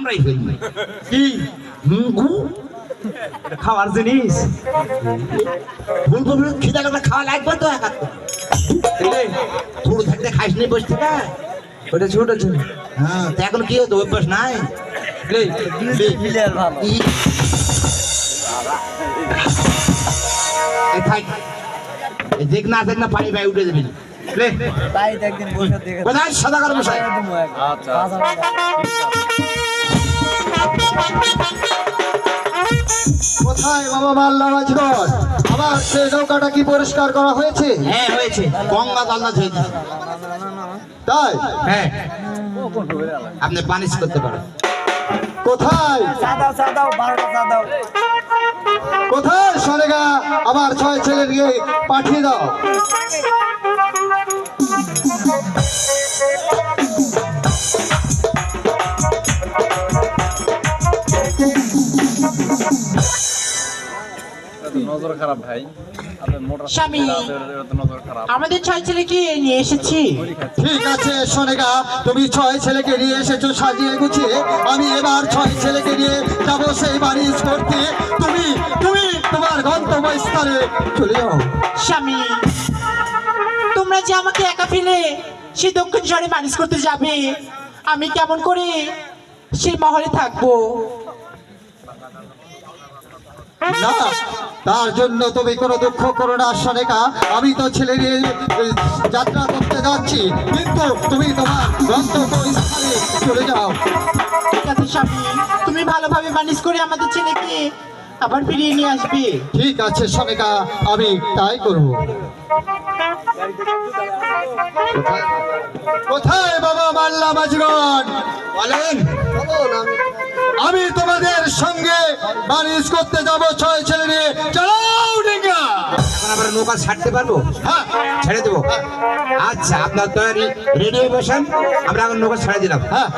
আমরাই ফেলবো কি খাওয়ার জিনিস ফুলকপি খিদা লাগলে খাওয়া লাগবে তো এক ছোট থাকতে খাইস নি বসে থাকা ওটা ছোট ছিল। হ্যাঁ তা এখন কি হতো অভ্যাস নাই দেখ না দেখ না পানি ভাই উঠে যাবি তাই একদিন বসে দেখে কোথায় সাদা কার বসায় আচ্ছা কোথায় বাবা মাল্লা মাঝগর আবার সেই নৌকাটা কি পরিষ্কার করা হয়েছে? হ্যাঁ হয়েছে গঙ্গা জল হয়েছে তাই হ্যাঁ আপনি পানিশ করতে পারেন কোথায় সাদাও 12টা সাদাও কোথায় সরেগা আবার 6 ছেলে নিয়ে পাঠিয়ে দাও। নজর খারাপ ভাই আপনার মোটর স্বামী নজর খারাপ আমাদের 6 ছেলেকে নিয়ে এসেছি ঠিক আছে সোনেগা তুমি 6 ছেলেকে নিয়ে এসেছো সাজিয়ে গুছিয়ে আমি এবার 6 ছেলেকে নিয়ে যাবো সেই বাড়িজ করতে তুমি তুমি তোমার গন্তব্যস্থলে চলে যাও। স্বামী তোমরা যে আমাকে একা ফেলে সে দক্ষিণ শহরে মানুষ করতে যাবে আমি কেমন করে সেই মহলে থাকবো না তার জন্য তুমি কোনো দুঃখ করো না সোনেগা আমি তো ছেলে নিয়ে যাত্রা করতে যাচ্ছি কিন্তু তুমি তোমার গন্তব্যস্থলে চলে যাও। ঠিক আছে স্বামী তুমি ভালোভাবে মানুষ করে আমাদের ছেলেকে আবার ফিরিয়ে নিয়ে আসবে ঠিক আছে সোনেগা আমি তাই করব। কোথায় বাবা মাল্লা মাঝগন বলেন আমি তোমাদের সঙ্গে বানিশ করতে যাব 6 ছেলে নিয়ে চালাও ডিঙ্গা। এখন আমরা নৌকা ছাড়তে পারবো হ্যাঁ ছেড়ে দেবো আচ্ছা আপনার তৈরি রেডি হয়ে বসেন আমরা এখন নৌকা ছেড়ে দিলাম হ্যাঁ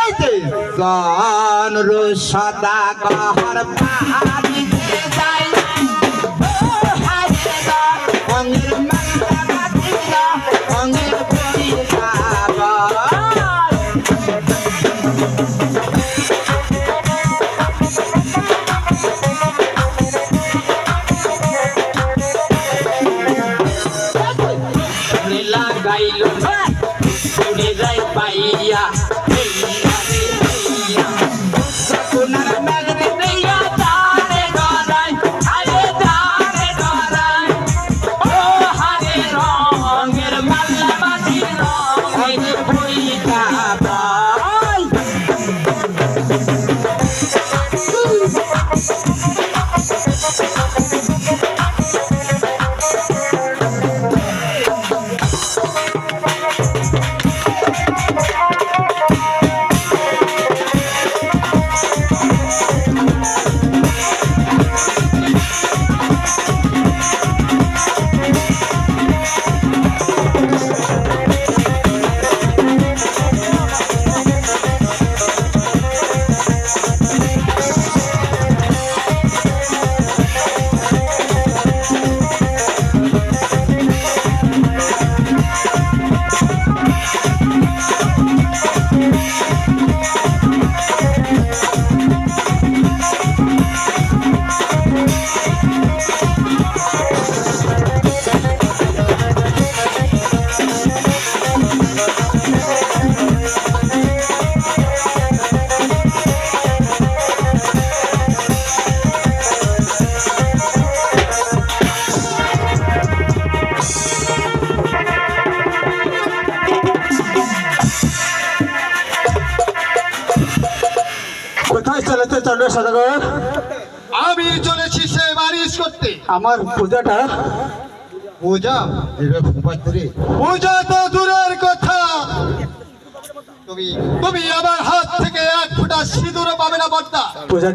এই যে গান রো সদা গহর পাহাড়ি যে যাই অঙ্গের মালা দিলা অঙ্গের বড়ি যাবা লাগাইলো চুরি যাই পাইয়া সোনার মেঘরে দিয়া তারে গড়াই আরে তারে গড়াই ও হারে রঙের মাল্লা বাজি রঙের বইটা বাই কোথায় চলেছে চন্দ্র সদাগর? আমি চলেছি সে বারিশ করতে। আমার পূজাটা পূজা পূজা তো দূরের কথা তুমি আমার হাত থেকে 1 ফোঁটা সিঁদুরও পাবে না বর্দা। পূজা